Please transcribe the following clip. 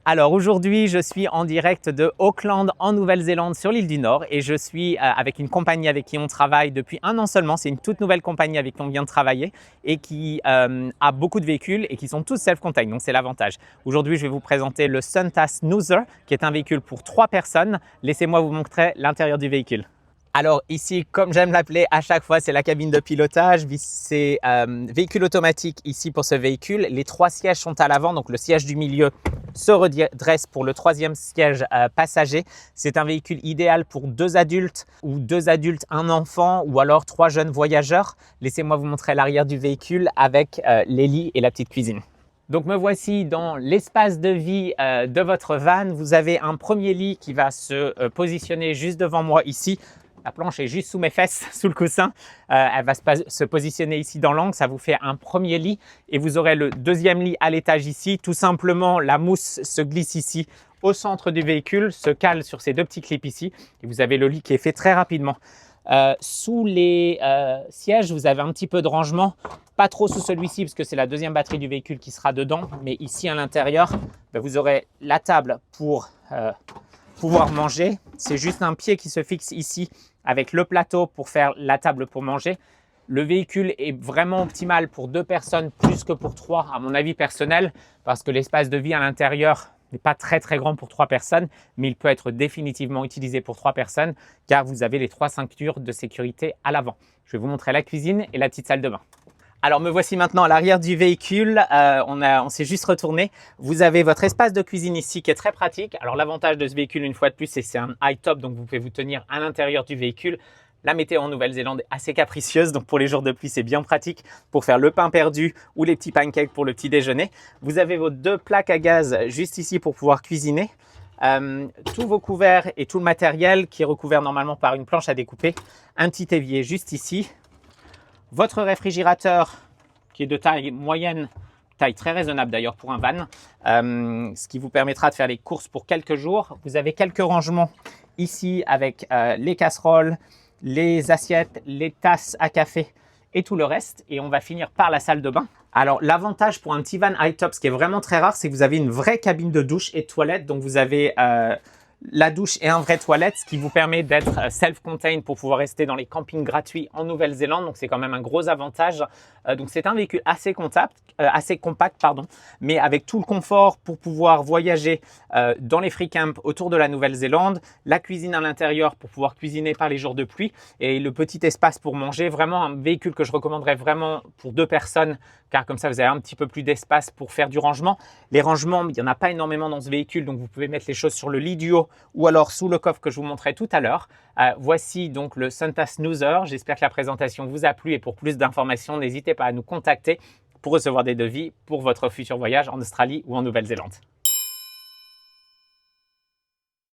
Alors aujourd'hui, je suis en direct de Auckland en Nouvelle-Zélande sur l'île du Nord et je suis avec une compagnie avec qui on travaille depuis 1 an seulement. C'est une toute nouvelle compagnie avec qui on vient de travailler et qui a beaucoup de véhicules et qui sont tous self-contained, donc c'est l'avantage. Aujourd'hui, je vais vous présenter le Suunta Snoozer qui est un véhicule pour 3 personnes. Laissez-moi vous montrer l'intérieur du véhicule. Alors ici, comme j'aime l'appeler à chaque fois, c'est la cabine de pilotage. C'est véhicule automatique ici pour ce véhicule. Les 3 sièges sont à l'avant, donc le siège du milieu se redresse pour le 3e siège passager. C'est un véhicule idéal pour 2 adultes ou 2 adultes, 1 enfant ou alors 3 jeunes voyageurs. Laissez-moi vous montrer l'arrière du véhicule avec les lits et la petite cuisine. Donc me voici dans l'espace de vie de votre van. Vous avez un premier lit qui va se positionner juste devant moi ici. La planche est juste sous mes fesses, sous le coussin. Elle va se positionner ici dans l'angle. Ça vous fait un premier lit. Et vous aurez le 2e lit à l'étage ici. Tout simplement, la mousse se glisse ici au centre du véhicule, se cale sur ces 2 petits clips ici. Et vous avez le lit qui est fait très rapidement. Sous les sièges, vous avez un petit peu de rangement. Pas trop sous celui-ci parce que c'est la 2e batterie du véhicule qui sera dedans. Mais ici à l'intérieur, vous aurez la table pour pouvoir manger. C'est juste un pied qui se fixe ici avec le plateau pour faire la table pour manger. Le véhicule est vraiment optimal pour 2 personnes plus que pour 3 à mon avis personnel parce que l'espace de vie à l'intérieur n'est pas très grand pour 3 personnes, mais il peut être définitivement utilisé pour 3 personnes car vous avez les 3 ceintures de sécurité à l'avant. Je vais vous montrer la cuisine et la petite salle de bain. Alors me voici maintenant à l'arrière du véhicule, on s'est juste retourné. Vous avez votre espace de cuisine ici qui est très pratique. Alors l'avantage de ce véhicule une fois de plus, c'est que c'est un high top, donc vous pouvez vous tenir à l'intérieur du véhicule. La météo en Nouvelle-Zélande est assez capricieuse, donc pour les jours de pluie, c'est bien pratique pour faire le pain perdu ou les petits pancakes pour le petit déjeuner. Vous avez vos 2 plaques à gaz juste ici pour pouvoir cuisiner. Tous vos couverts et tout le matériel qui est recouvert normalement par une planche à découper. Un petit évier juste ici. Votre réfrigérateur qui est de taille moyenne, taille très raisonnable d'ailleurs pour un van, ce qui vous permettra de faire les courses pour quelques jours. Vous avez quelques rangements ici avec les casseroles, les assiettes, les tasses à café et tout le reste. Et on va finir par la salle de bain. Alors l'avantage pour un petit van high top, ce qui est vraiment très rare, c'est que vous avez une vraie cabine de douche et de toilette. Donc vous avez la douche et un vrai toilette, ce qui vous permet d'être self-contained pour pouvoir rester dans les campings gratuits en Nouvelle-Zélande. Donc, c'est quand même un gros avantage. Donc, c'est un véhicule assez compact, mais avec tout le confort pour pouvoir voyager dans les free camps autour de la Nouvelle-Zélande, la cuisine à l'intérieur pour pouvoir cuisiner par les jours de pluie et le petit espace pour manger. Vraiment un véhicule que je recommanderais vraiment pour 2 personnes, car comme ça, vous avez un petit peu plus d'espace pour faire du rangement. Les rangements, il n'y en a pas énormément dans ce véhicule, donc vous pouvez mettre les choses sur le lit du haut ou alors sous le coffre que je vous montrais tout à l'heure. Voici donc le Suunta Snoozer. J'espère que la présentation vous a plu et pour plus d'informations, n'hésitez pas à nous contacter pour recevoir des devis pour votre futur voyage en Australie ou en Nouvelle-Zélande.